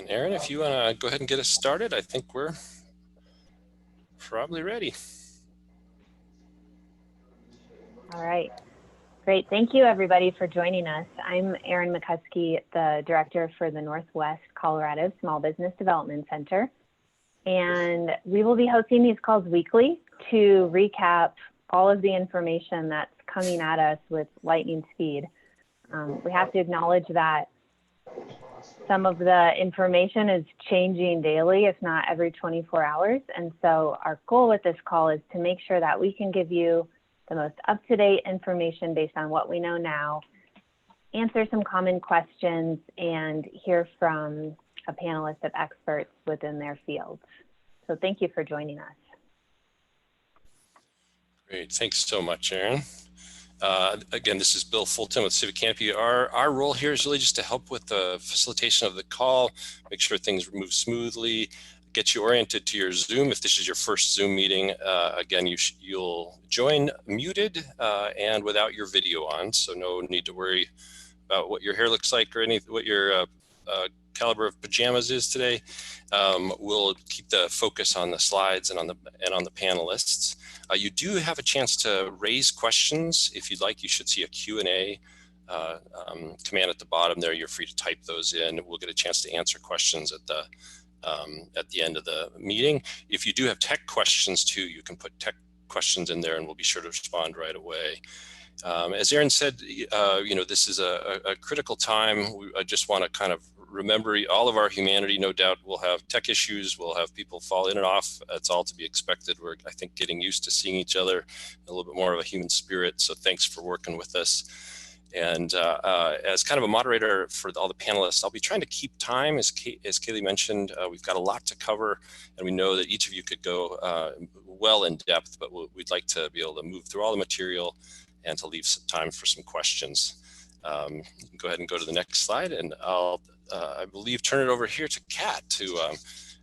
Aaron, if you want to go ahead and get us started, I think we're probably ready. All right. Great. Thank you, everybody, for joining us. I'm Erin McCuskey, the Director for the Northwest Colorado Small Business Development Center. And we will be hosting these calls weekly to recap all of the information that's coming at us with lightning speed. We have to acknowledge that some of the information is changing daily, if not every 24 hours. And so our goal with this call is to make sure that we can give you the most up-to-date information based on what we know now, answer some common questions, and hear from a panelist of experts within their fields. So thank you for joining us. Great, thanks so much, Aaron. Again, this is Bill Fulton with Civic Canopy. Our role here is really just to help with the facilitation of the call, make sure things move smoothly, get you oriented to your Zoom. If this is your first Zoom meeting, again, you'll join muted and without your video on, so no need to worry about what your hair looks like or what your caliber of pajamas is today. We'll keep the focus on the slides and on the panelists. You do have a chance to raise questions. If you'd like, you should see a Q&A command at the bottom there. You're free to type those in. We'll get a chance to answer questions at the end of the meeting. If you do have tech questions too, you can put tech questions in there and we'll be sure to respond right away. As Aaron said, this is a critical time. I just want to kind of remember all of our humanity. No doubt we'll have tech issues, we'll have people fall in and off. It's all to be expected. We're, I think, getting used to seeing each other, a little bit more of a human spirit. So thanks for working with us. And as kind of a moderator for all the panelists, I'll be trying to keep time. As Kaylee mentioned, we've got a lot to cover, and we know that each of you could go well in depth, but we'd like to be able to move through all the material and to leave some time for some questions. You can go ahead and go to the next slide, and I'll, I believe, turn it over here to Kat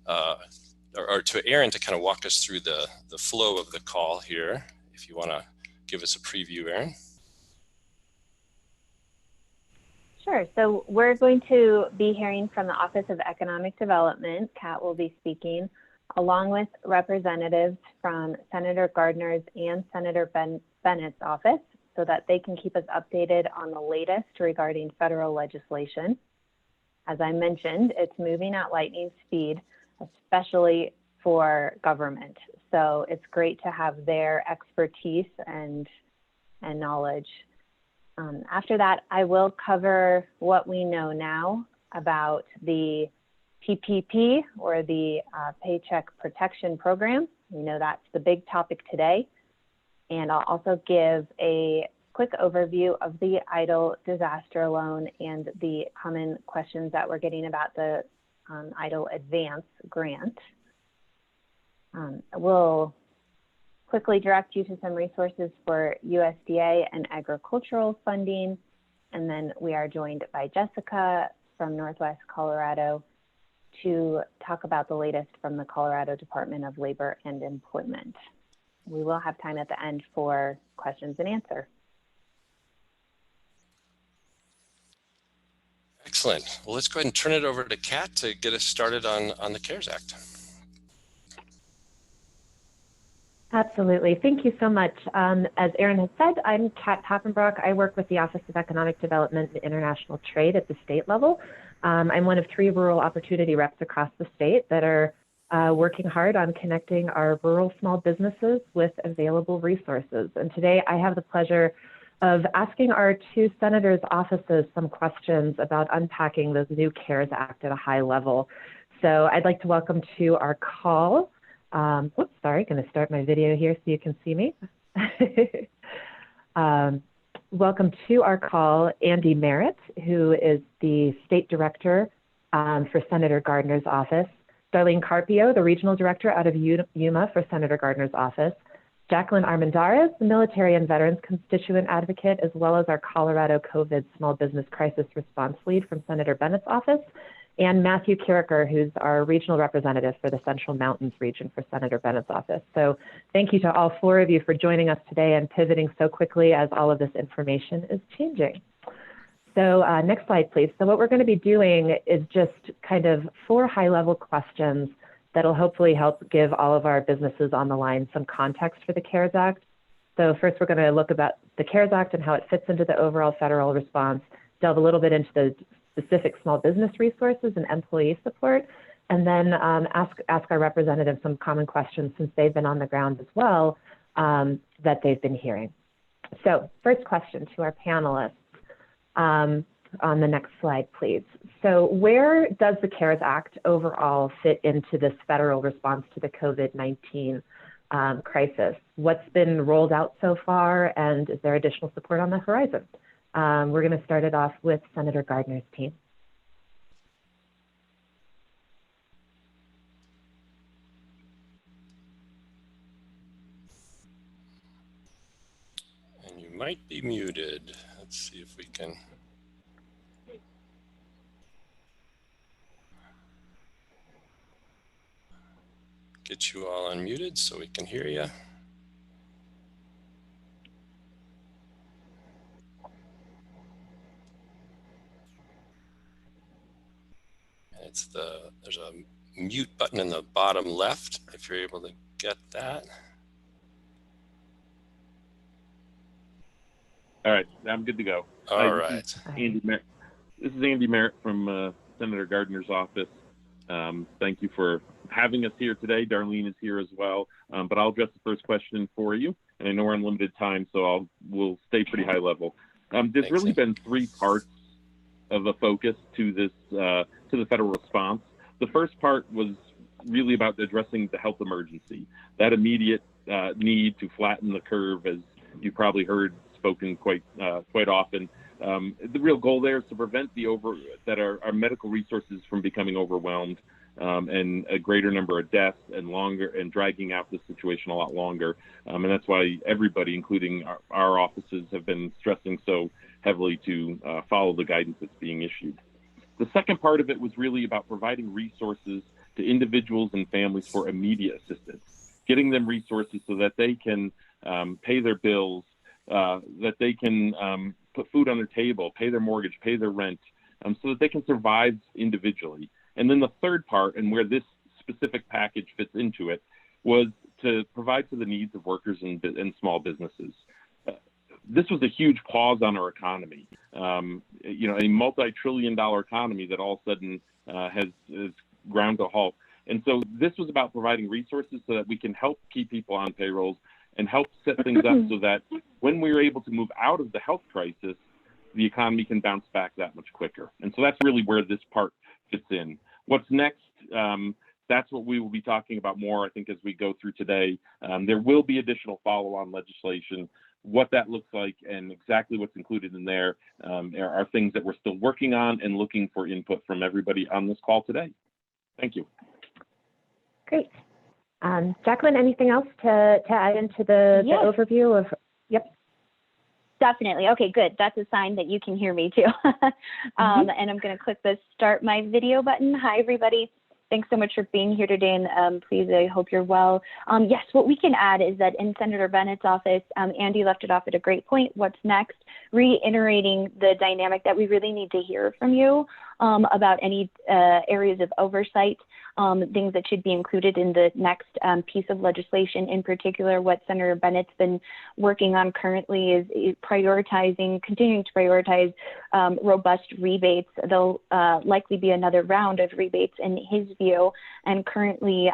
or to Aaron to kind of walk us through the flow of the call here. If you want to give us a preview, Aaron. Sure. So we're going to be hearing from the Office of Economic Development. Kat will be speaking, along with representatives from Senator Gardner's and Senator Bennett's office, so that they can keep us updated on the latest regarding federal legislation. As I mentioned, it's moving at lightning speed, especially for government. So it's great to have their expertise and knowledge. After that, I will cover what we know now about the PPP, or the Paycheck Protection Program. We know that's the big topic today. And I'll also give a quick overview of the EIDL disaster loan and the common questions that we're getting about the EIDL Advance grant. We'll quickly direct you to some resources for USDA and agricultural funding. And then we are joined by Jessica from Northwest Colorado to talk about the latest from the Colorado Department of Labor and Employment. We will have time at the end for questions and answer. Excellent. Well, let's go ahead and turn it over to Kat to get us started on the CARES Act. Absolutely. Thank you so much. As Aaron has said, I'm Kat Papenbrock. I work with the Office of Economic Development and International Trade at the state level. I'm one of 3 rural opportunity reps across the state that are working hard on connecting our rural small businesses with available resources. And today I have the pleasure of asking our 2 senators' offices some questions about unpacking the new CARES Act at a high level. So I'd like to welcome to our call. Whoops, sorry, going to start my video here so you can see me. Welcome to our call, Andy Merritt, who is the State Director for Senator Gardner's office, Darlene Carpio, the Regional Director out of Yuma for Senator Gardner's office, Jacqueline Armendariz, the Military and Veterans Constituent Advocate, as well as our Colorado COVID Small Business Crisis Response Lead from Senator Bennett's office, and Matthew Kiriker, who's our regional representative for the Central Mountains region for Senator Bennett's office. So thank you to all 4 of you for joining us today and pivoting so quickly as all of this information is changing. So next slide, please. So what we're going to be doing is just kind of 4 high-level questions that'll hopefully help give all of our businesses on the line some context for the CARES Act. So first, we're going to look about the CARES Act and how it fits into the overall federal response, delve a little bit into the specific small business resources and employee support, and then ask our representatives some common questions since they've been on the ground as well that they've been hearing. So first question to our panelists. On the next slide, please. So where does the CARES Act overall fit into this federal response to the COVID-19 crisis? What's been rolled out so far, and is there additional support on the horizon? We're going to start it off with Senator Gardner's team. And you might be muted. Let's see if we can. Get you all unmuted so we can hear you. There's a mute button in the bottom left, if you're able to get that. All right, I'm good to go. All right. This is Andy Merritt from Senator Gardner's office. Thank you for having us here today. Darlene is here as well, but I'll address the first question for you. And I know we're on limited time, so we'll stay pretty high level. There's really been 3 parts of a focus to this to the federal response. The first part was really about addressing the health emergency, that immediate need to flatten the curve, as you probably heard spoken quite often. The real goal there is to prevent our medical resources from becoming overwhelmed and a greater number of deaths and dragging out the situation a lot longer. And that's why everybody, including our offices, have been stressing so heavily to follow the guidance that's being issued. The second part of it was really about providing resources to individuals and families for immediate assistance, getting them resources so that they can pay their bills, that they can put food on their table, pay their mortgage, pay their rent, so that they can survive individually. And then the third part, and where this specific package fits into it, was to provide for the needs of workers and small businesses. This was a huge pause on our economy. A multi-trillion-dollar economy that all of a sudden has ground to a halt. And so this was about providing resources so that we can help keep people on payrolls and help set things up so that when we're able to move out of the health crisis, the economy can bounce back that much quicker. And so that's really where this part fits in. What's next? That's what we will be talking about more, I think, as we go through today. There will be additional follow-on legislation. What that looks like and exactly what's included in there are things that we're still working on and looking for input from everybody on this call today. Thank you. Great. Jacqueline, anything else to add into the overview of? Yep. Definitely. Okay, good. That's a sign that you can hear me too. And I'm going to click the start my video button. Hi, everybody. Thanks so much for being here today, and please, I hope you're well. Yes, what we can add is that in Senator Bennett's office, Andy left it off at a great point. What's next? Reiterating the dynamic that we really need to hear from you about any areas of oversight, things that should be included in the next piece of legislation. In particular, what Senator Bennett's been working on currently is continuing to prioritize robust rebates. There'll likely be another round of rebates in his view, and currently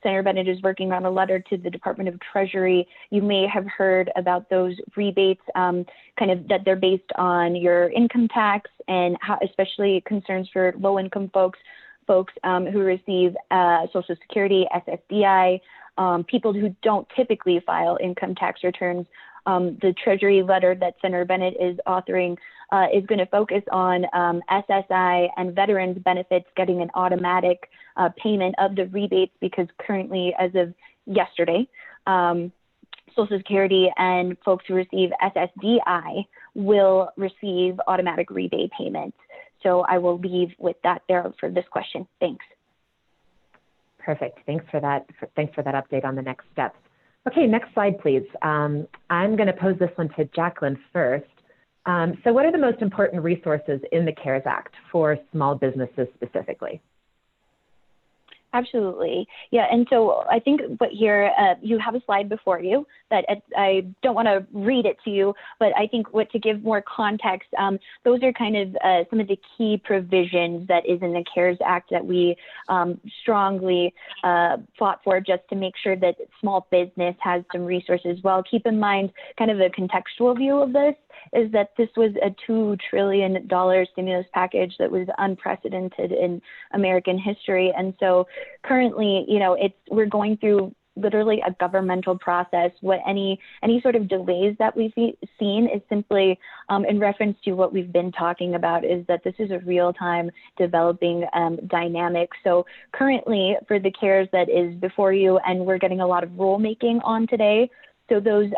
Senator Bennett is working on a letter to the Department of Treasury. You may have heard about those rebates, kind of that they're based on your income tax, and how, especially concerns for low-income folks who receive Social Security, SSDI, people who don't typically file income tax returns. The Treasury letter that Senator Bennett is authoring is going to focus on SSI and veterans benefits getting an automatic payment of the rebates, because currently, as of yesterday, Social Security and folks who receive SSDI will receive automatic rebate payments. So I will leave with that there for this question. Thanks. Perfect. Thanks for that. Thanks for that update on the next steps. Okay, next slide, please. I'm going to pose this one to Jacqueline first. So what are the most important resources in the CARES Act for small businesses specifically? Absolutely. Yeah. And so I think what here, you have a slide before you that I don't want to read it to you, but I think what to give more context, those are kind of some of the key provisions that is in the CARES Act that we strongly fought for, just to make sure that small business has some resources. Well, keep in mind kind of a contextual view of this is that this was a $2 trillion stimulus package that was unprecedented in American history. And so currently, you know, we're going through literally a governmental process. What any sort of delays that we've seen is simply in reference to what we've been talking about, is that this is a real-time developing dynamic. So currently for the CARES that is before you, and we're getting a lot of rulemaking on today. So those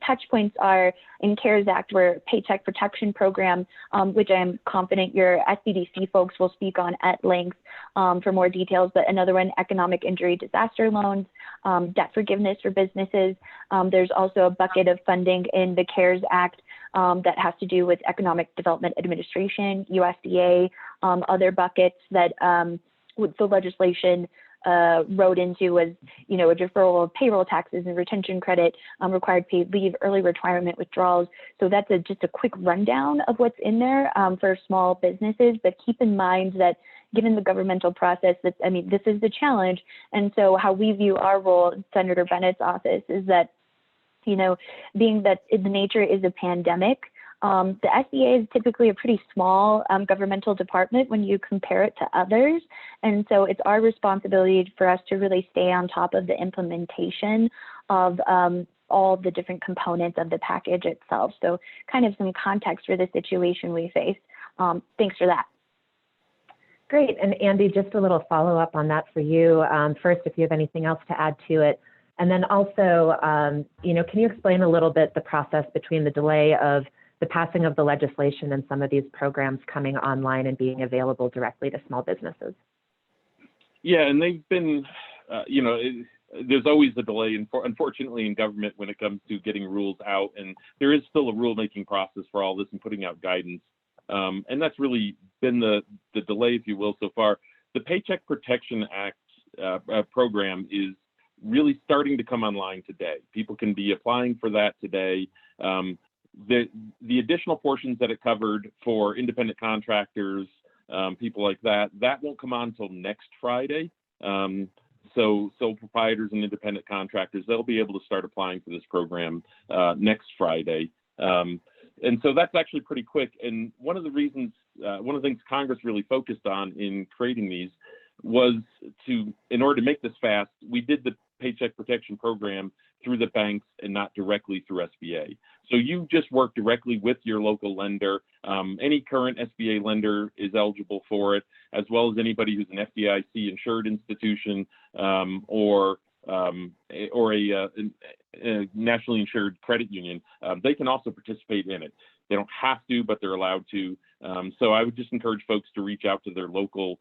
touch points are in CARES Act, where Paycheck Protection Program, which I'm confident your SBDC folks will speak on at length for more details, but another one, economic injury disaster loans, debt forgiveness for businesses. There's also a bucket of funding in the CARES Act that has to do with Economic Development Administration, USDA, other buckets that with the legislation wrote into was, you know, a deferral of payroll taxes and retention credit, required paid leave, early retirement withdrawals. So that's just a quick rundown of what's in there for small businesses. But keep in mind that given the governmental process, that, I mean, this is the challenge. And so how we view our role in Senator Bennett's office is that, you know, being that the nature is a pandemic, the SBA is typically a pretty small governmental department when you compare it to others. And so it's our responsibility for us to really stay on top of the implementation of all the different components of the package itself. So kind of some context for the situation we face. Thanks for that. Great. And Andy, just a little follow-up on that for you. First, if you have anything else to add to it. And then also, you know, can you explain a little bit the process between the delay of the passing of the legislation and some of these programs coming online and being available directly to small businesses? Yeah, and they've been, you know, there's always a delay, unfortunately, in government when it comes to getting rules out. And there is still a rulemaking process for all this and putting out guidance. And that's really been the delay, if you will, so far. The Paycheck Protection Act program is really starting to come online today. People can be applying for that today. The additional portions that it covered for independent contractors, people like that won't come on until next Friday. So sole proprietors and independent contractors, they'll be able to start applying for this program next Friday. And so that's actually pretty quick. And one of the reasons, one of the things Congress really focused on in creating these was in order to make this fast, we did the Paycheck Protection Program through the banks and not directly through SBA. So you just work directly with your local lender. Any current SBA lender is eligible for it, as well as anybody who's an FDIC insured institution or a nationally insured credit union. They can also participate in it. They don't have to, but they're allowed to. So I would just encourage folks to reach out to their local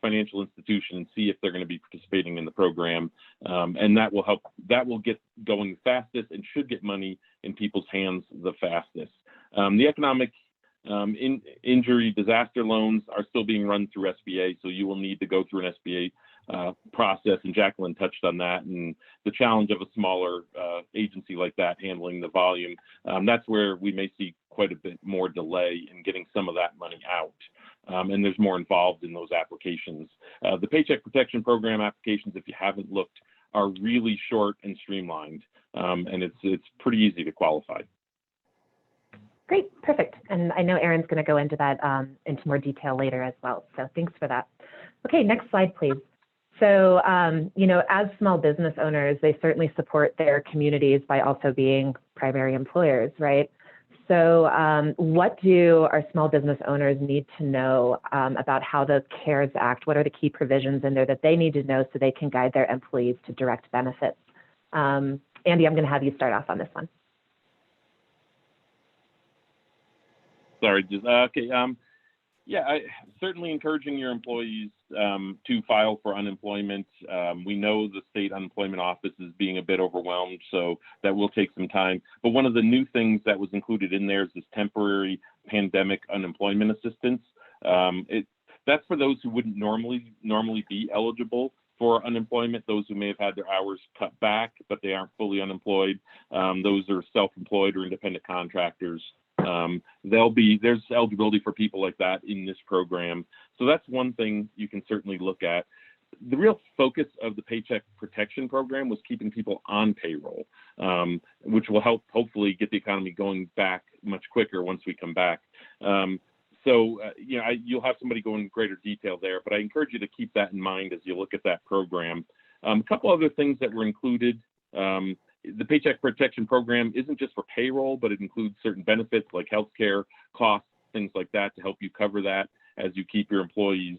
financial institution and see if they're going to be participating in the program. And that will help, that will get going the fastest and should get money in people's hands the fastest. The economic injury disaster loans are still being run through SBA, so you will need to go through an SBA process, and Jacqueline touched on that, and the challenge of a smaller agency like that handling the volume. That's where we may see quite a bit more delay in getting some of that money out. And there's more involved in those applications. The Paycheck Protection Program applications, if you haven't looked, are really short and streamlined, and it's pretty easy to qualify. Great, perfect. And I know Erin's going to go into that into more detail later as well. So thanks for that. Okay, next slide, please. So, you know, as small business owners, they certainly support their communities by also being primary employers, right? So what do our small business owners need to know about how the CARES Act, what are the key provisions in there that they need to know so they can guide their employees to direct benefits? Andy, I'm going to have you start off on this one. Sorry, just, okay. Yeah, certainly encouraging your employees to file for unemployment. We know the state unemployment office is being a bit overwhelmed, so that will take some time. But one of the new things that was included in there is this temporary pandemic unemployment assistance. That's for those who wouldn't normally be eligible for unemployment, those who may have had their hours cut back, but they aren't fully unemployed. Those are self-employed or independent contractors. There's eligibility for people like that in this program. So that's one thing you can certainly look at. The real focus of the Paycheck Protection Program was keeping people on payroll, which will help hopefully get the economy going back much quicker once we come back. You'll have somebody go in greater detail there, but I encourage you to keep that in mind as you look at that program. A couple other things that were included. The Paycheck Protection Program isn't just for payroll, but it includes certain benefits like healthcare costs, things like that, to help you cover that as you keep your employees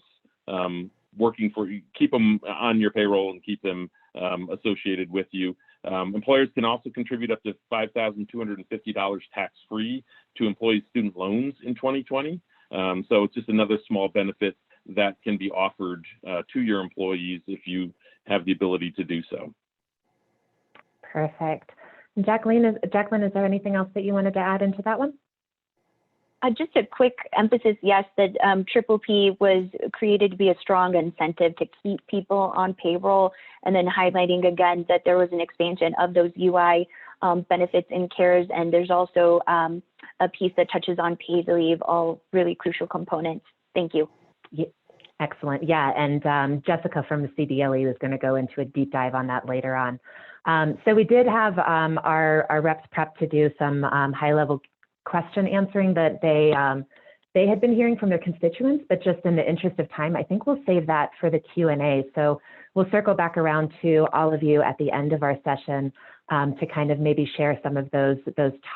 working for you, keep them on your payroll and keep them associated with you. Employers can also contribute up to $5,250 tax-free to employees' student loans in 2020. So it's just another small benefit that can be offered to your employees if you have the ability to do so. Perfect. Jacqueline, is there anything else that you wanted to add into that one? Just a quick emphasis, yes, that Triple P was created to be a strong incentive to keep people on payroll, and then highlighting again that there was an expansion of those UI benefits in CARES, and there's also a piece that touches on paid leave, all really crucial components. Thank you. Yeah, excellent. Yeah, and Jessica from the CDLE is going to go into a deep dive on that later on. So we did have our reps prep to do some high-level question answering that they had been hearing from their constituents, but just in the interest of time, I think we'll save that for the Q&A. So we'll circle back around to all of you at the end of our session to kind of maybe share some of those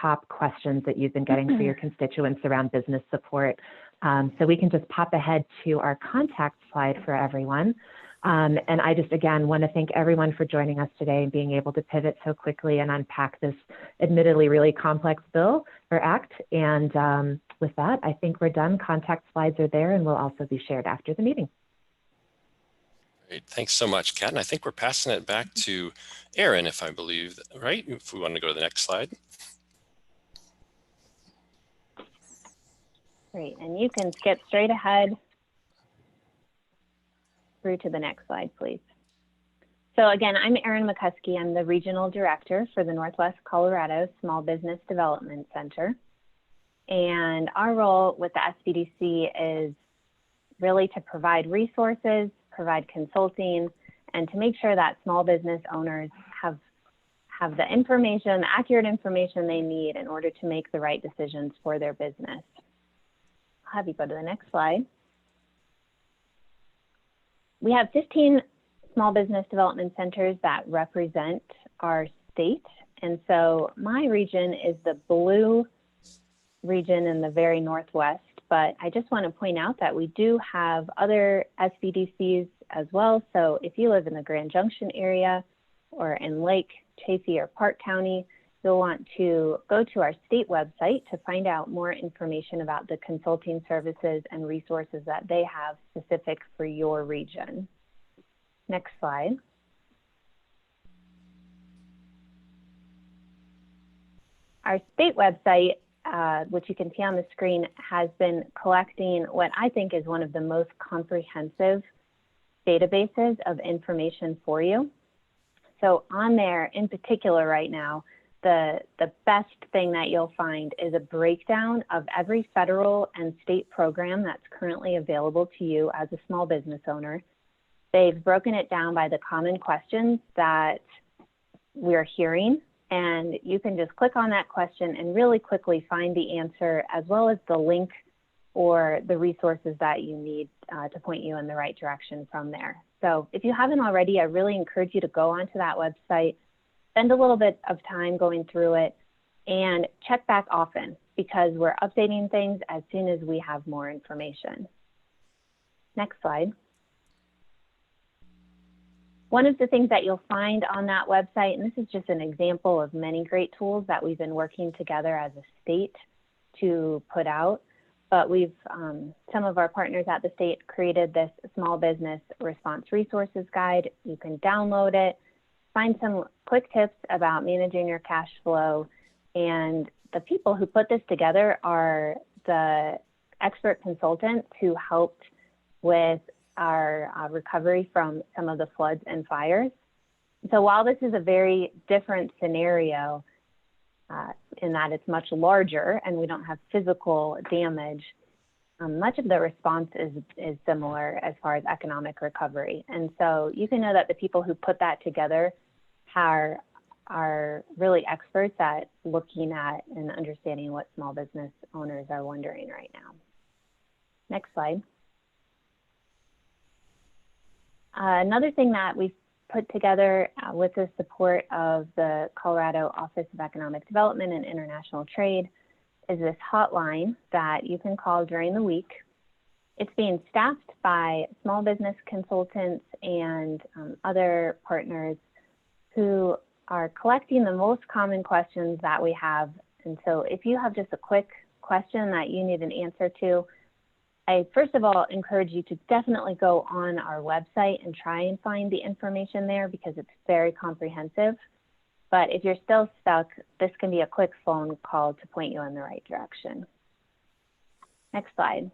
top questions that you've been getting for your constituents around business support. So we can just pop ahead to our contact slide for everyone. And I just, again, want to thank everyone for joining us today and being able to pivot so quickly and unpack this admittedly really complex bill or act. And with that, I think we're done. Contact slides are there and will also be shared after the meeting. Great. Thanks so much, Kat. And I think we're passing it back to Aaron, if I believe, right? If we want to go to the next slide. Great. And you can skip straight ahead through to the next slide, please. So again, I'm Erin McCuskey. I'm the Regional Director for the Northwest Colorado Small Business Development Center. And our role with the SBDC is really to provide resources, provide consulting, and to make sure that small business owners have the information, the accurate information they need in order to make the right decisions for their business. I'll have you go to the next slide. We have 15 small business development centers that represent our state. And so my region is the blue region in the very northwest, but I just want to point out that we do have other SBDCs as well. So if you live in the Grand Junction area or in Lake, Chaffee, or Park County, you'll want to go to our state website to find out more information about the consulting services and resources that they have specific for your region. Next slide. Our state website, which you can see on the screen, has been collecting what I think is one of the most comprehensive databases of information for you. So on there, in particular right now, the best thing that you'll find is a breakdown of every federal and state program that's currently available to you as a small business owner. They've broken it down by the common questions that we're hearing, and you can just click on that question and really quickly find the answer, as well as the link or the resources that you need to point you in the right direction from there. So if you haven't already, I really encourage you to go onto that website, spend a little bit of time going through it, and check back often, because we're updating things as soon as we have more information. Next slide. One of the things that you'll find on that website, and this is just an example of many great tools that we've been working together as a state to put out, but we've, some of our partners at the state created this small business response resources guide. You can download it, find some quick tips about managing your cash flow. And the people who put this together are the expert consultants who helped with our recovery from some of the floods and fires. So while this is a very different scenario, in that it's much larger and we don't have physical damage, much of the response is similar as far as economic recovery. And so you can know that the people who put that together are really experts at looking at and understanding what small business owners are wondering right now. Next slide. Another thing that we've put together with the support of the Colorado Office of Economic Development and International Trade is this hotline that you can call during the week. It's being staffed by small business consultants and other partners who are collecting the most common questions that we have. And so if you have just a quick question that you need an answer to, I first of all encourage you to definitely go on our website and try and find the information there because it's very comprehensive. But if you're still stuck, this can be a quick phone call to point you in the right direction. Next slide.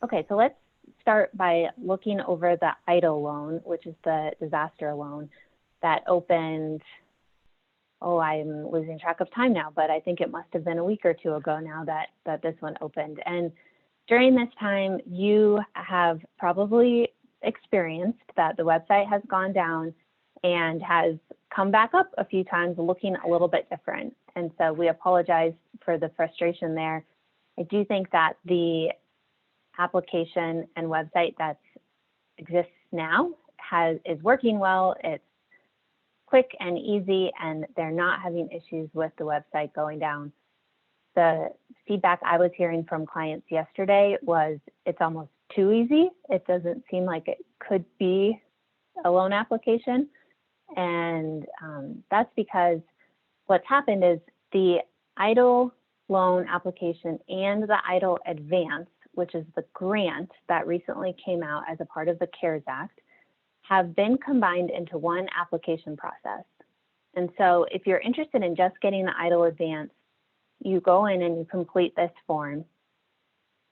Okay, so let's start by looking over the EIDL loan, which is the disaster loan that opened, oh, I'm losing track of time now, but I think it must have been a week or two ago now that this one opened. And during this time, you have probably experienced that the website has gone down and has come back up a few times looking a little bit different. And so we apologize for the frustration there. I do think that the application and website that exists now is working well. It's quick and easy, and they're not having issues with the website going down. The feedback I was hearing from clients yesterday was it's almost too easy. It doesn't seem like it could be a loan application. And that's because what's happened is the EIDL loan application and the EIDL advance, which is the grant that recently came out as a part of the CARES Act, have been combined into one application process. And so if you're interested in just getting the EIDL advance, you go in and you complete this form.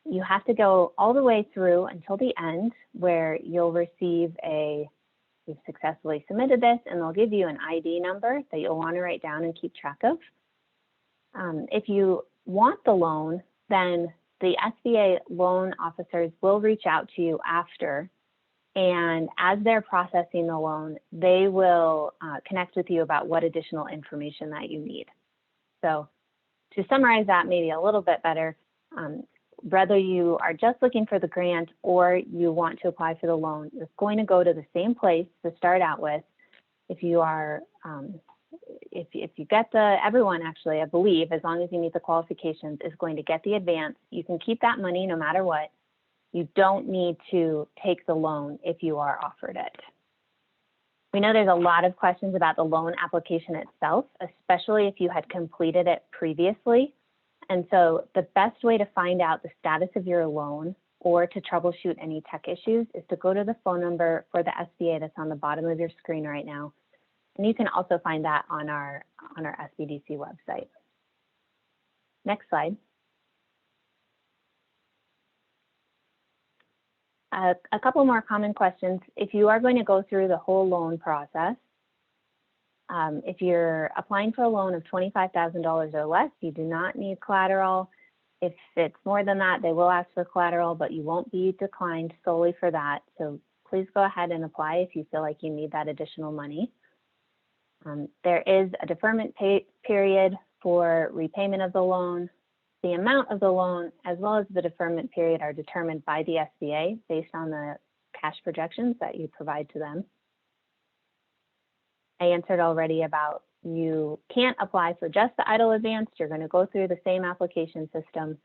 You have to go all the way through until the end where you'll receive you've successfully submitted this, and they'll give you an ID number that you'll want to write down and keep track of. If you want the loan, then the SBA loan officers will reach out to you after, and as they're processing the loan, they will connect with you about what additional information that you need. So to summarize that maybe a little bit better, whether you are just looking for the grant or you want to apply for the loan, you're going to go to the same place to start out with. If you are, if you get everyone actually, I believe, as long as you meet the qualifications, is going to get the advance. You can keep that money no matter what. You don't need to take the loan if you are offered it. We know there's a lot of questions about the loan application itself, especially if you had completed it previously. And so the best way to find out the status of your loan or to troubleshoot any tech issues is to go to the phone number for the SBA that's on the bottom of your screen right now. And you can also find that on our SBDC website. Next slide. A couple more common questions. If you are going to go through the whole loan process, if you're applying for a loan of $25,000 or less, you do not need collateral. If it's more than that, they will ask for collateral, but you won't be declined solely for that. So please go ahead and apply if you feel like you need that additional money. There is a deferment period for repayment of the loan. The amount of the loan as well as the deferment period are determined by the SBA based on the cash projections that you provide to them. I answered already about you can't apply for just the EIDL advance. You're going to go through the same application system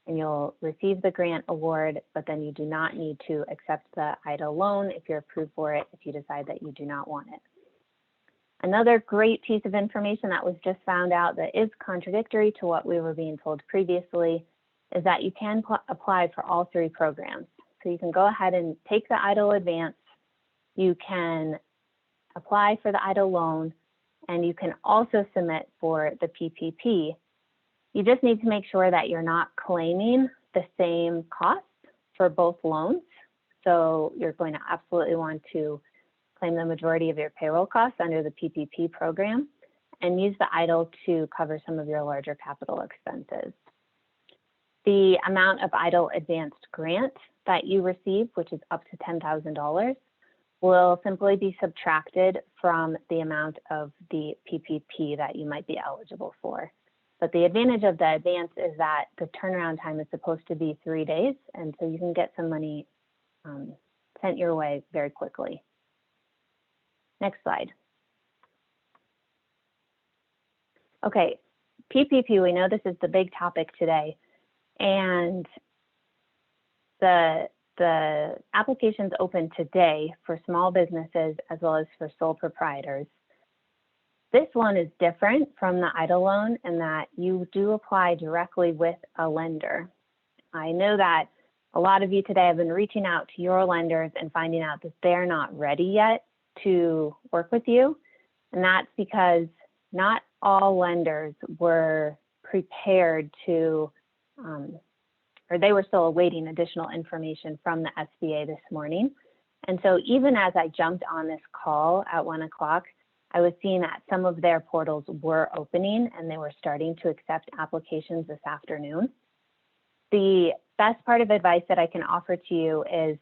and you'll receive the grant award, but then you do not need to accept the EIDL loan if you're approved for it, if you decide that you do not want it. Another great piece of information that was just found out that is contradictory to what we were being told previously is that you can apply for all three programs. So you can go ahead and take the EIDL advance, you can apply for the EIDL loan, and you can also submit for the PPP. You just need to make sure that you're not claiming the same costs for both loans. So you're going to absolutely want to claim the majority of your payroll costs under the PPP program and use the EIDL to cover some of your larger capital expenses. The amount of EIDL advanced grant that you receive, which is up to $10,000, will simply be subtracted from the amount of the PPP that you might be eligible for. But the advantage of the advance is that the turnaround time is supposed to be 3 days, and so you can get some money sent your way very quickly. Next slide. Okay, PPP, we know this is the big topic today, and the applications open today for small businesses as well as for sole proprietors. This loan is different from the EIDL loan in that you do apply directly with a lender. I know that a lot of you today have been reaching out to your lenders and finding out that they're not ready yet to work with you. And that's because not all lenders were prepared to, or they were still awaiting additional information from the SBA this morning. And so even as I jumped on this call at 1 o'clock, I was seeing that some of their portals were opening and they were starting to accept applications this afternoon. The best part of advice that I can offer to you is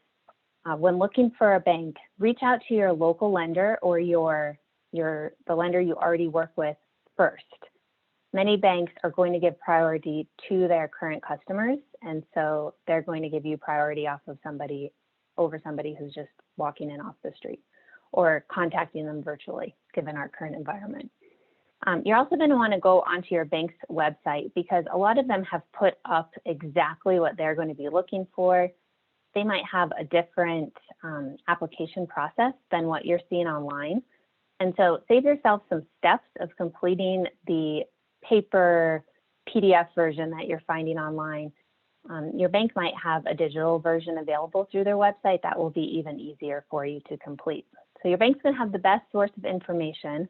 when looking for a bank, reach out to your local lender or the lender you already work with first. Many banks are going to give priority to their current customers, and so they're going to give you priority over somebody who's just walking in off the street or contacting them virtually, given our current environment. You're also going to want to go onto your bank's website because a lot of them have put up exactly what they're going to be looking for. They might have a different application process than what you're seeing online. And so save yourself some steps of completing the paper PDF version that you're finding online. Your bank might have a digital version available through their website that will be even easier for you to complete. So your bank's going to have the best source of information.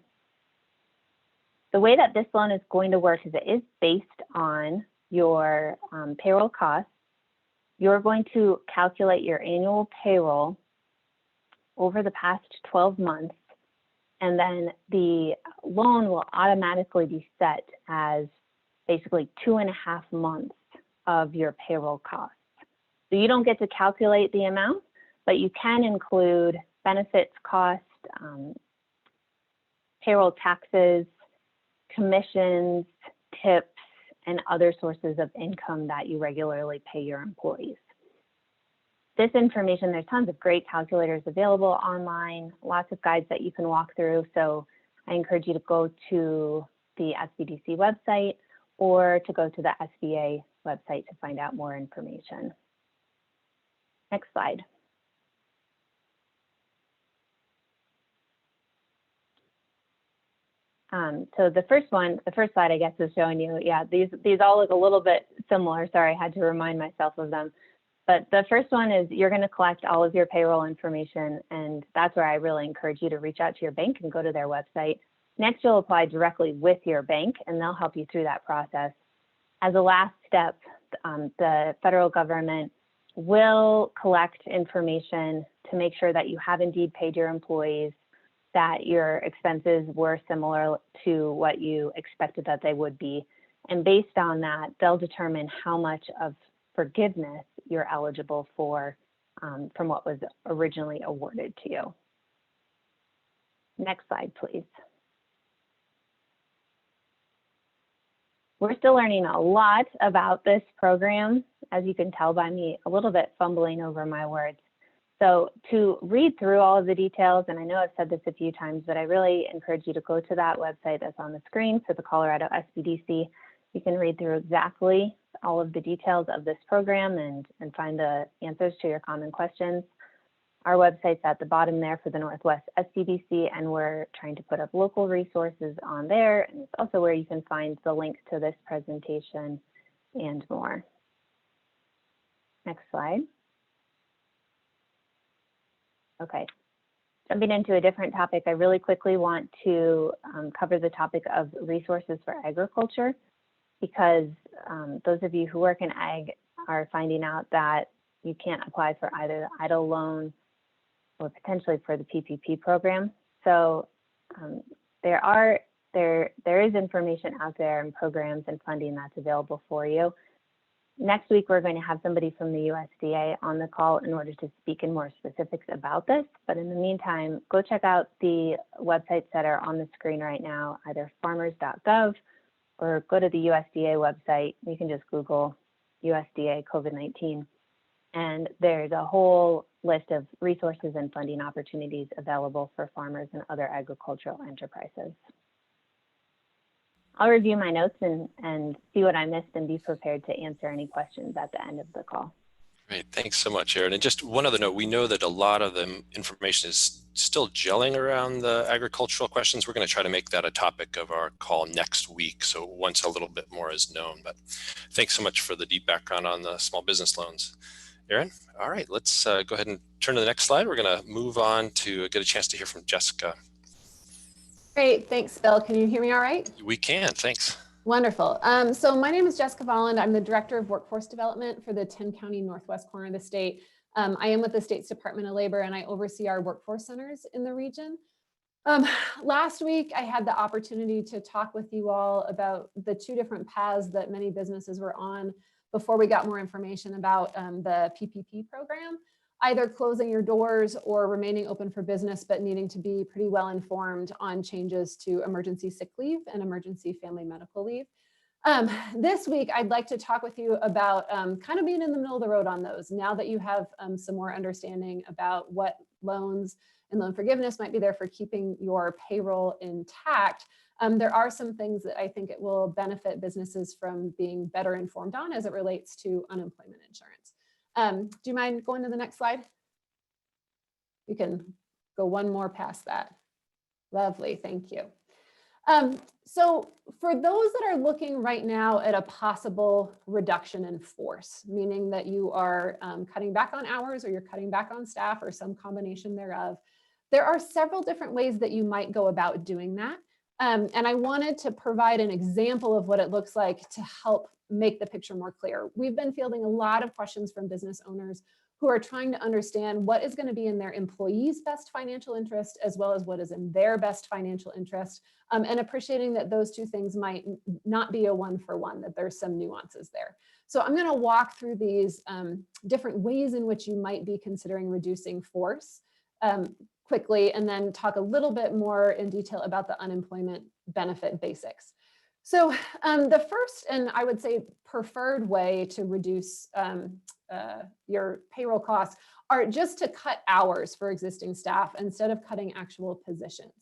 The way that this loan is going to work is it is based on your payroll costs. You're going to calculate your annual payroll over the past 12 months, and then the loan will automatically be set as basically 2.5 months of your payroll costs. So you don't get to calculate the amount, but you can include benefits cost, payroll taxes, commissions, tips, and other sources of income that you regularly pay your employees. This information, there's tons of great calculators available online, lots of guides that you can walk through. So I encourage you to go to the SBDC website or to go to the SBA website to find out more information. Next slide. So the first slide, I guess, is showing you, yeah, these all look a little bit similar. Sorry, I had to remind myself of them. But the first one is you're going to collect all of your payroll information, and that's where I really encourage you to reach out to your bank and go to their website. Next, you'll apply directly with your bank, and they'll help you through that process. As a last step, the federal government will collect information to make sure that you have indeed paid your employees, that your expenses were similar to what you expected that they would be. And based on that, they'll determine how much of forgiveness you're eligible for from what was originally awarded to you. Next slide, please. We're still learning a lot about this program, as you can tell by me a little bit fumbling over my words. So to read through all of the details, and I know I've said this a few times, but I really encourage you to go to that website that's on the screen for the Colorado SBDC. You can read through exactly all of the details of this program and find the answers to your common questions. Our website's at the bottom there for the Northwest SBDC, and we're trying to put up local resources on there. And it's also where you can find the links to this presentation and more. Next slide. Okay, jumping into a different topic, I really quickly want to cover the topic of resources for agriculture, because those of you who work in ag are finding out that you can't apply for either the EIDL loan or potentially for the PPP program. So there is information out there and programs and funding that's available for you. Next week, we're going to have somebody from the USDA on the call in order to speak in more specifics about this. But in the meantime, go check out the websites that are on the screen right now, either farmers.gov or go to the USDA website. You can just Google USDA COVID-19. And there's a whole list of resources and funding opportunities available for farmers and other agricultural enterprises. I'll review my notes and see what I missed and be prepared to answer any questions at the end of the call. Great, thanks so much, Erin. And just one other note, we know that a lot of the information is still gelling around the agricultural questions. We're going to try to make that a topic of our call next week, so once a little bit more is known. But thanks so much for the deep background on the small business loans. Erin, all right, let's go ahead and turn to the next slide. We're going to move on to get a chance to hear from Jessica. Great, thanks, Bill. Can you hear me all right? We can, thanks. Wonderful. So my name is Jessica Volland. I'm the Director of Workforce Development for the 10-county northwest corner of the state. I am with the state's Department of Labor, and I oversee our workforce centers in the region. Last week, I had the opportunity to talk with you all about the two different paths that many businesses were on before we got more information about the PPP program. Either closing your doors or remaining open for business, but needing to be pretty well informed on changes to emergency sick leave and emergency family medical leave. This week, I'd like to talk with you about kind of being in the middle of the road on those. Now that you have some more understanding about what loans and loan forgiveness might be there for keeping your payroll intact, there are some things that I think it will benefit businesses from being better informed on as it relates to unemployment insurance. Do you mind going to the next slide? You can go one more past that. Lovely, thank you. So for those that are looking right now at a possible reduction in force, meaning that you are cutting back on hours or you're cutting back on staff or some combination thereof, there are several different ways that you might go about doing that. And I wanted to provide an example of what it looks like to help make the picture more clear. We've been fielding a lot of questions from business owners who are trying to understand what is going to be in their employees' best financial interest, as well as what is in their best financial interest, and appreciating that those two things might not be a one-for-one, that there's some nuances there. So I'm going to walk through these different ways in which you might be considering reducing force quickly, and then talk a little bit more in detail about the unemployment benefit basics. So the first, and I would say preferred way to reduce your payroll costs are just to cut hours for existing staff instead of cutting actual positions.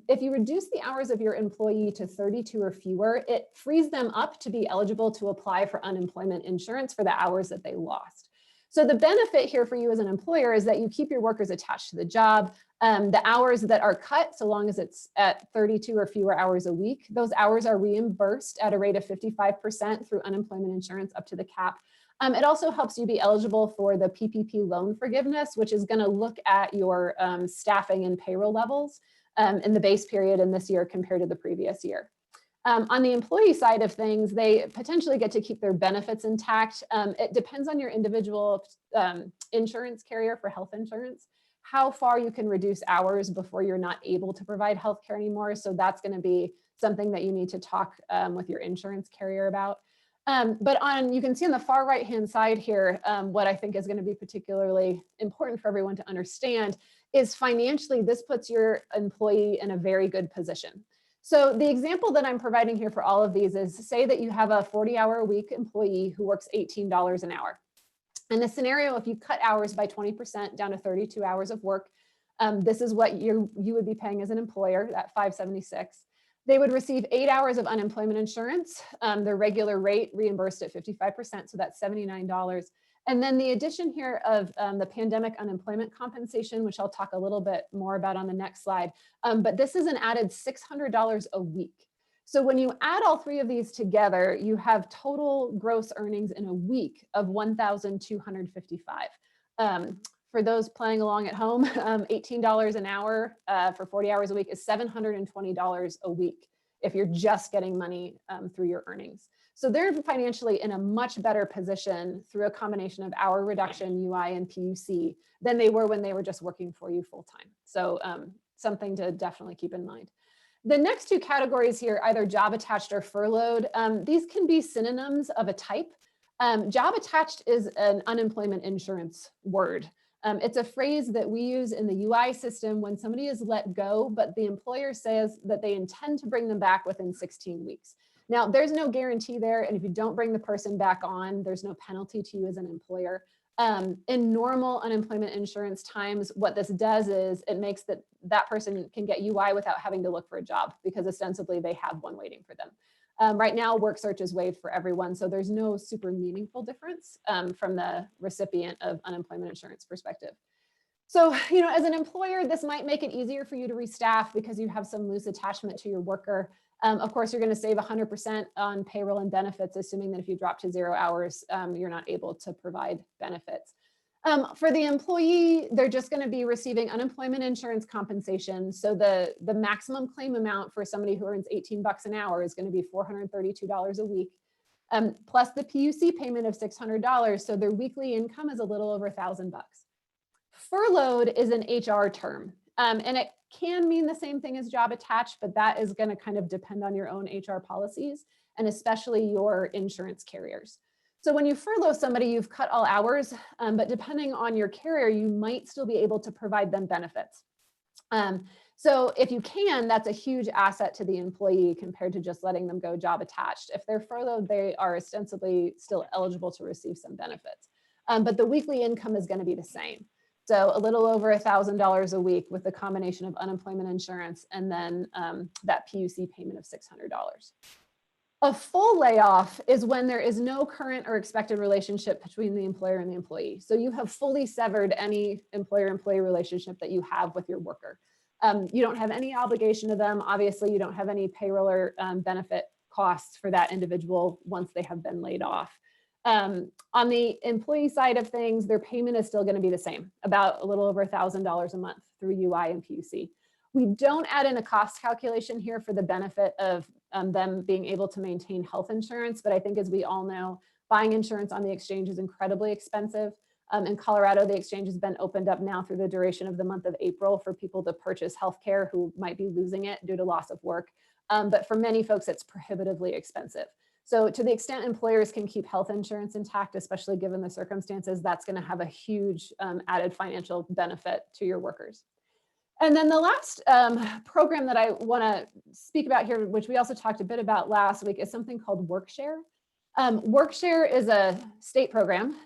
If you reduce the hours of your employee to 32 or fewer, it frees them up to be eligible to apply for unemployment insurance for the hours that they lost. So the benefit here for you as an employer is that you keep your workers attached to the job. The hours that are cut, so long as it's at 32 or fewer hours a week, those hours are reimbursed at a rate of 55% through unemployment insurance up to the cap. It also helps you be eligible for the PPP loan forgiveness, which is going to look at your staffing and payroll levels in the base period in this year compared to the previous year. On the employee side of things, they potentially get to keep their benefits intact. It depends on your individual insurance carrier for health insurance, how far you can reduce hours before you're not able to provide healthcare anymore. So that's going to be something that you need to talk with your insurance carrier about. But you can see on the far right-hand side here, what I think is going to be particularly important for everyone to understand is financially, this puts your employee in a very good position. So the example that I'm providing here for all of these is, say that you have a 40-hour-a-week employee who works $18 an hour. In this scenario, if you cut hours by 20% down to 32 hours of work, this is what you would be paying as an employer, at $576. They would receive 8 hours of unemployment insurance, their regular rate reimbursed at 55%, so that's $79. And then the addition here of the pandemic unemployment compensation, which I'll talk a little bit more about on the next slide. But this is an added $600 a week. So when you add all three of these together, you have total gross earnings in a week of $1,255. For those playing along at home, $18 an hour for 40 hours a week is $720 a week if you're just getting money through your earnings. So they're financially in a much better position through a combination of hour reduction, UI, and PUC than they were when they were just working for you full time. So something to definitely keep in mind. The next two categories here, either job attached or furloughed, these can be synonyms of a type. Job attached is an unemployment insurance word. It's a phrase that we use in the UI system when somebody is let go, but the employer says that they intend to bring them back within 16 weeks. Now, there's no guarantee there, and if you don't bring the person back on, there's no penalty to you as an employer. In normal unemployment insurance times, what this does is it makes that person can get UI without having to look for a job because ostensibly they have one waiting for them. Right now, work search is waived for everyone, so there's no super meaningful difference from the recipient of unemployment insurance perspective. So, as an employer, this might make it easier for you to restaff because you have some loose attachment to your worker. Of course, you're going to save 100% on payroll and benefits, assuming that if you drop to 0 hours, you're not able to provide benefits. For the employee, they're just going to be receiving unemployment insurance compensation. So the maximum claim amount for somebody who earns 18 bucks an hour is going to be $432 a week, plus the PUC payment of $600. So their weekly income is a little over $1,000 bucks. Furloughed is an HR term, and it can mean the same thing as job attached, but that is going to kind of depend on your own HR policies and especially your insurance carriers. So when you furlough somebody, you've cut all hours, but depending on your carrier, you might still be able to provide them benefits. So if you can, that's a huge asset to the employee compared to just letting them go job attached. If they're furloughed, they are ostensibly still eligible to receive some benefits, but the weekly income is going to be the same. So a little over $1,000 a week with the combination of unemployment insurance and then that PUC payment of $600. A full layoff is when there is no current or expected relationship between the employer and the employee. So you have fully severed any employer-employee relationship that you have with your worker. You don't have any obligation to them. Obviously, you don't have any payroll or benefit costs for that individual once they have been laid off. On the employee side of things, their payment is still going to be the same, about a little over $1,000 a month through UI and PUC. We don't add in a cost calculation here for the benefit of them being able to maintain health insurance, but I think as we all know, buying insurance on the exchange is incredibly expensive. In Colorado, the exchange has been opened up now through the duration of the month of April for people to purchase healthcare who might be losing it due to loss of work. But for many folks, it's prohibitively expensive. So to the extent employers can keep health insurance intact, especially given the circumstances, that's going to have a huge added financial benefit to your workers. And then the last program that I want to speak about here, which we also talked a bit about last week, is something called WorkShare. WorkShare is a state program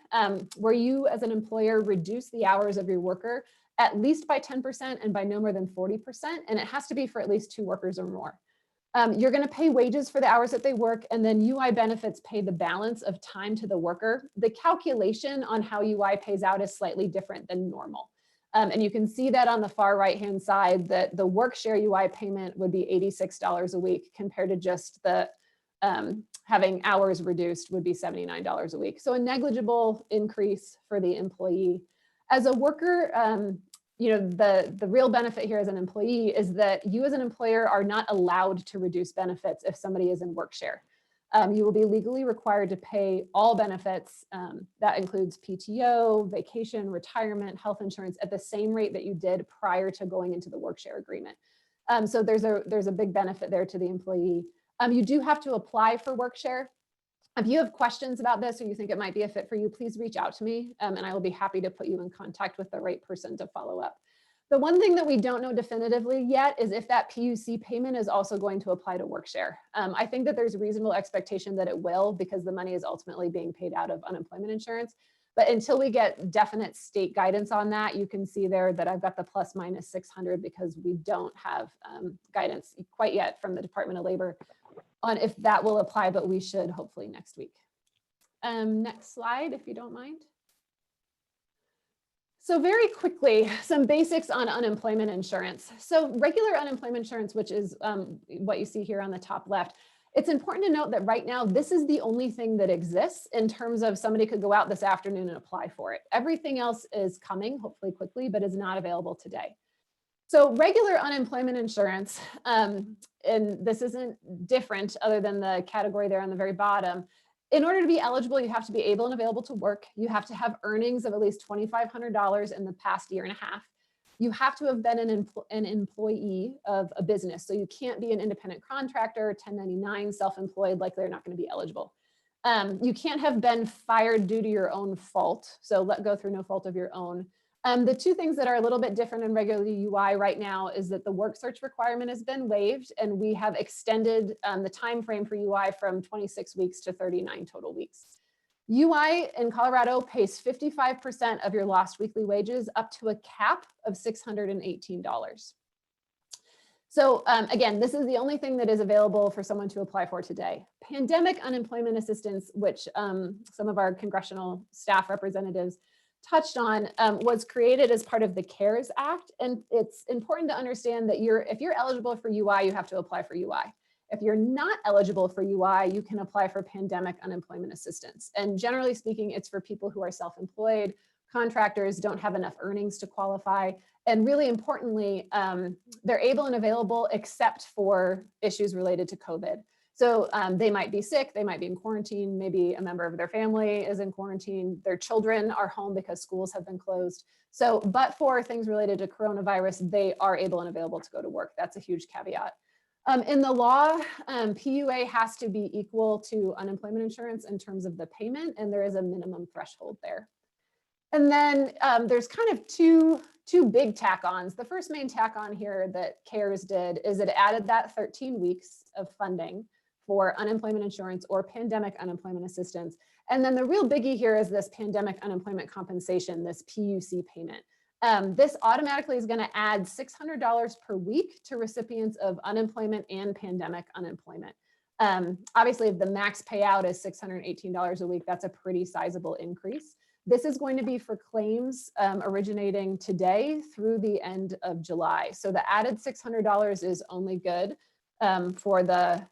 where you as an employer reduce the hours of your worker at least by 10% and by no more than 40%, and it has to be for at least 2 workers or more. You're going to pay wages for the hours that they work, and then UI benefits pay the balance of time to the worker. The calculation on how UI pays out is slightly different than normal. And you can see that on the far right-hand side that the WorkShare UI payment would be $86 a week compared to just the having hours reduced would be $79 a week. So a negligible increase for the employee. As a worker, the real benefit here as an employee is that you as an employer are not allowed to reduce benefits if somebody is in WorkShare. You will be legally required to pay all benefits. That includes PTO, vacation, retirement, health insurance at the same rate that you did prior to going into the WorkShare agreement. So there's a big benefit there to the employee. You do have to apply for WorkShare. If you have questions about this or you think it might be a fit for you, please reach out to me and I will be happy to put you in contact with the right person to follow up. The one thing that we don't know definitively yet is if that PUC payment is also going to apply to WorkShare. I think that there's a reasonable expectation that it will because the money is ultimately being paid out of unemployment insurance. But until we get definite state guidance on that, you can see there that I've got the plus minus 600 because we don't have guidance quite yet from the Department of Labor on if that will apply, but we should hopefully next week. Next slide, if you don't mind. So very quickly, some basics on unemployment insurance. So regular unemployment insurance, which is what you see here on the top left, it's important to note that right now, this is the only thing that exists in terms of somebody could go out this afternoon and apply for it. Everything else is coming, hopefully quickly, but is not available today. So regular unemployment insurance, and this isn't different other than the category there on the very bottom. In order to be eligible, you have to be able and available to work. You have to have earnings of at least $2,500 in the past year and a half. You have to have been an employee of a business. So you can't be an independent contractor, 1099, self-employed, like they're not going to be eligible. You can't have been fired due to your own fault. So let go through no fault of your own. The two things that are a little bit different in regular UI right now is that the work search requirement has been waived, and we have extended the time frame for UI from 26 weeks to 39 total weeks. UI in Colorado pays 55% of your lost weekly wages up to a cap of $618. So again, this is the only thing that is available for someone to apply for today. Pandemic unemployment assistance, which some of our congressional staff representatives touched on, was created as part of the CARES Act. And it's important to understand that if you're eligible for UI, you have to apply for UI. If you're not eligible for UI, you can apply for pandemic unemployment assistance. And generally speaking, it's for people who are self-employed, contractors, don't have enough earnings to qualify. And really importantly, they're able and available except for issues related to COVID. So they might be sick, they might be in quarantine, maybe a member of their family is in quarantine, their children are home because schools have been closed. So, but for things related to coronavirus, they are able and available to go to work. That's a huge caveat. In the law, PUA has to be equal to unemployment insurance in terms of the payment, and there is a minimum threshold there. And then there's kind of two big tack-ons. The first main tack-on here that CARES did is it added that 13 weeks of funding for unemployment insurance or pandemic unemployment assistance. And then the real biggie here is this pandemic unemployment compensation, this PUC payment. This automatically is going to add $600 per week to recipients of unemployment and pandemic unemployment. Obviously, if the max payout is $618 a week, that's a pretty sizable increase. This is going to be for claims originating today through the end of July. So the added $600 is only good for the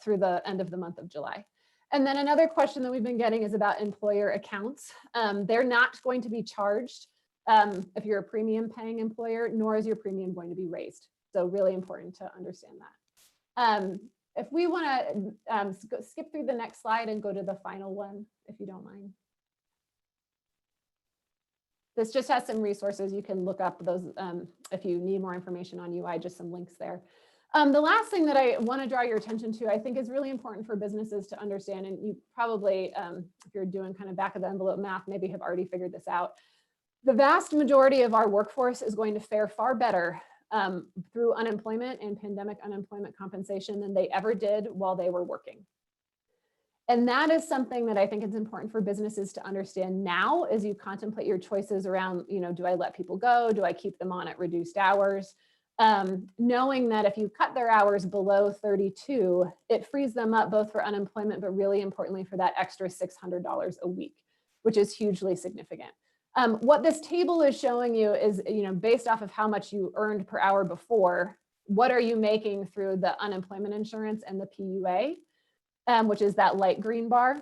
through the end of the month of July. And then another question that we've been getting is about employer accounts. They're not going to be charged if you're a premium paying employer, nor is your premium going to be raised. So really important to understand that. If we want to skip through the next slide and go to the final one, if you don't mind. This just has some resources. You can look up those if you need more information on UI, just some links there. The last thing that I want to draw your attention to, I think is really important for businesses to understand, and you probably, if you're doing kind of back of the envelope math, maybe have already figured this out. The vast majority of our workforce is going to fare far better through unemployment and pandemic unemployment compensation than they ever did while they were working. And that is something that I think is important for businesses to understand now as you contemplate your choices around, do I let people go? Do I keep them on at reduced hours? Knowing that if you cut their hours below 32, it frees them up both for unemployment, but really importantly for that extra $600 a week, which is hugely significant. What this table is showing you is, based off of how much you earned per hour before, what are you making through the unemployment insurance and the PUA, which is that light green bar,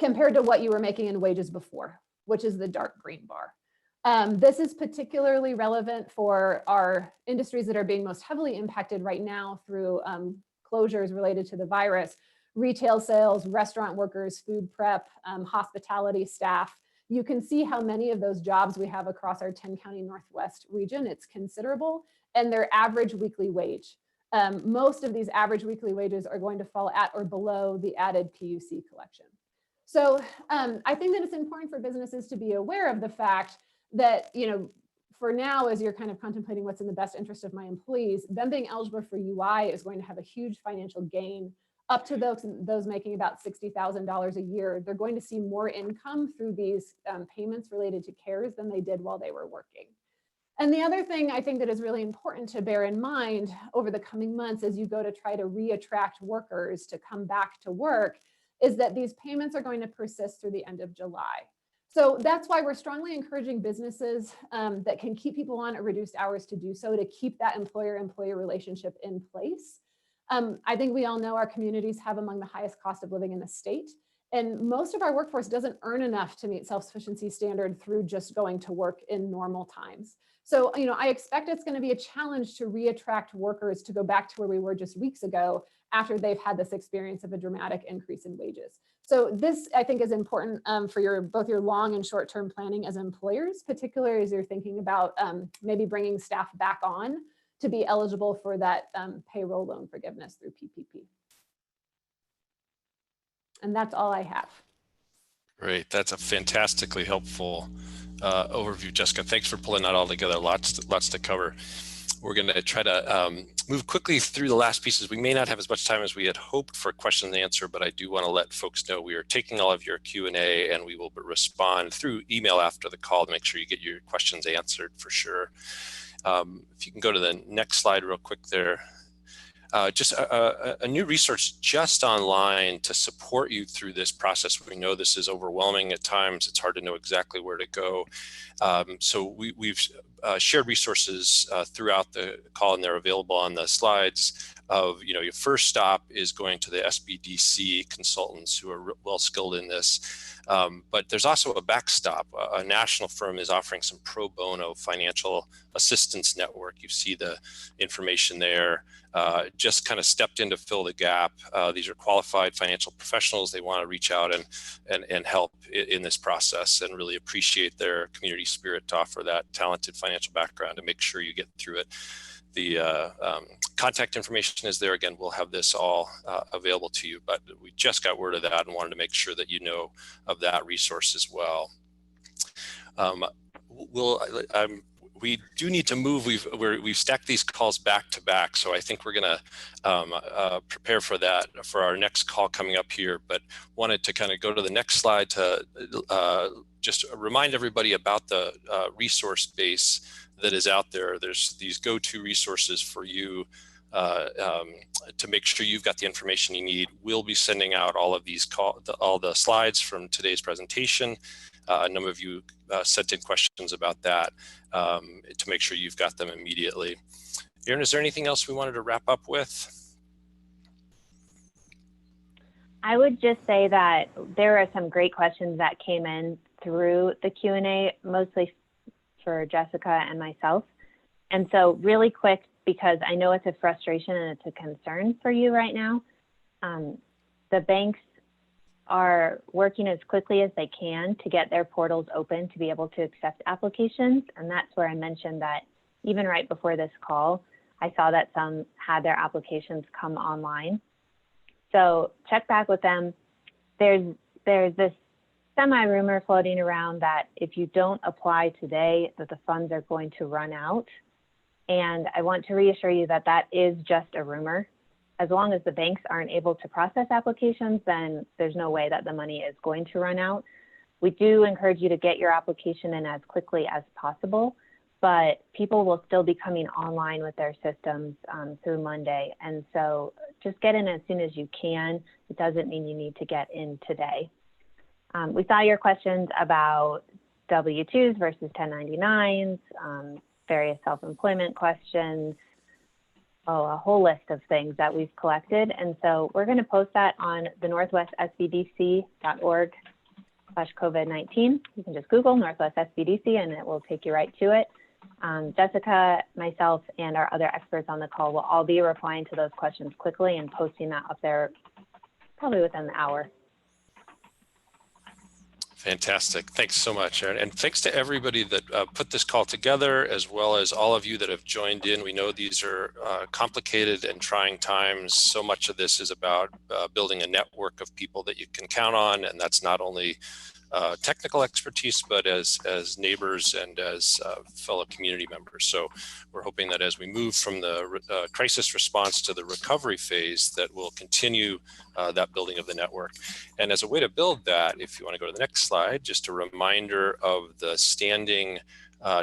compared to what you were making in wages before, which is the dark green bar. This is particularly relevant for our industries that are being most heavily impacted right now through closures related to the virus: retail sales, restaurant workers, food prep, hospitality staff. You can see how many of those jobs we have across our 10-county Northwest region. It's considerable, and their average weekly wage. Most of these average weekly wages are going to fall at or below the added PUC collection. So I think that it's important for businesses to be aware of the fact that, for now, as you're kind of contemplating what's in the best interest of my employees, them being eligible for UI is going to have a huge financial gain. Up to those making about $60,000 a year, they're going to see more income through these payments related to CARES than they did while they were working. And the other thing I think that is really important to bear in mind over the coming months as you go to try to re-attract workers to come back to work is that these payments are going to persist through the end of July. So that's why we're strongly encouraging businesses that can keep people on at reduced hours to do so, to keep that employer-employee relationship in place. I think we all know our communities have among the highest cost of living in the state. And most of our workforce doesn't earn enough to meet self-sufficiency standard through just going to work in normal times. So, I expect it's going to be a challenge to reattract workers to go back to where we were just weeks ago after they've had this experience of a dramatic increase in wages. So this, I think, is important for both your long and short-term planning as employers, particularly as you're thinking about maybe bringing staff back on to be eligible for that payroll loan forgiveness through PPP. And that's all I have. Great, that's a fantastically helpful overview, Jessica. Thanks for pulling that all together. Lots to cover. We're going to try to move quickly through the last pieces. We may not have as much time as we had hoped for question and answer, but I do want to let folks know we are taking all of your Q&A, and we will respond through email after the call to make sure you get your questions answered for sure. If you can go to the next slide real quick there. Just a new resource just online to support you through this process. We know this is overwhelming at times. It's hard to know exactly where to go. So we've shared resources throughout the call, and they're available on the slides of, your first stop is going to the SBDC consultants who are well skilled in this. But there's also a backstop. A national firm is offering some pro bono financial assistance network. You see the information there. Just kind of stepped in to fill the gap. These are qualified financial professionals. They want to reach out and help in this process, and really appreciate their community spirit to offer that talented financial background to make sure you get through it. The contact information is there. Again, we'll have this all available to you, but we just got word of that and wanted to make sure that you know of that resource as well. We do need to move. We've stacked these calls back to back, so I think we're going to prepare for that for our next call coming up here. But wanted to kind of go to the next slide to just remind everybody about the resource base that is out there. There's these go-to resources for you to make sure you've got the information you need. We'll be sending out all of these all the slides from today's presentation. A number of you sent in questions about that to make sure you've got them immediately. Erin, is there anything else we wanted to wrap up with? I would just say that there are some great questions that came in through the Q&A, mostly for Jessica and myself. And so really quick, because I know it's a frustration and it's a concern for you right now, the banks are working as quickly as they can to get their portals open to be able to accept applications. And that's where I mentioned that even right before this call, I saw that some had their applications come online. So check back with them. There's this semi-rumor floating around that if you don't apply today, that the funds are going to run out. And I want to reassure you that that is just a rumor. As long as the banks aren't able to process applications, then there's no way that the money is going to run out. We do encourage you to get your application in as quickly as possible, but people will still be coming online with their systems through Monday. And so just get in as soon as you can. It doesn't mean you need to get in today. We saw your questions about W-2s versus 1099s, various self-employment questions, a whole list of things that we've collected. And so we're going to post that on the northwestsbdc.org/COVID-19. You can just Google Northwest SBDC and it will take you right to it. Jessica, myself, and our other experts on the call will all be replying to those questions quickly and posting that up there probably within the hour. Fantastic. Thanks so much, Erin. And thanks to everybody that put this call together, as well as all of you that have joined in. We know these are complicated and trying times. So much of this is about building a network of people that you can count on. And that's not only technical expertise, but as neighbors and as fellow community members. So we're hoping that as we move from the crisis response to the recovery phase, that we'll continue that building of the network. And as a way to build that, if you want to go to the next slide, just a reminder of the standing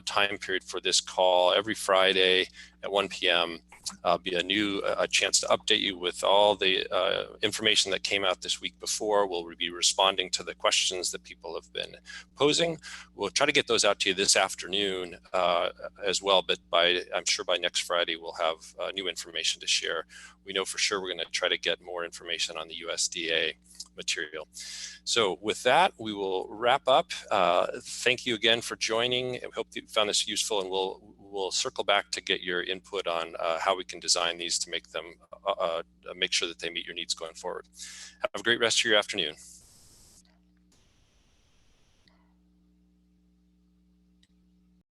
time period for this call every Friday at 1 p.m. Be a chance to update you with all the information that came out this week before. We'll be responding to the questions that people have been posing. We'll try to get those out to you this afternoon as well, but I'm sure by next Friday we'll have new information to share. We know for sure we're going to try to get more information on the USDA material. So with that, we will wrap up. Thank you again for joining. I hope that you found this useful, and we'll circle back to get your input on how we can design these to make them make sure that they meet your needs going forward. Have a great rest of your afternoon.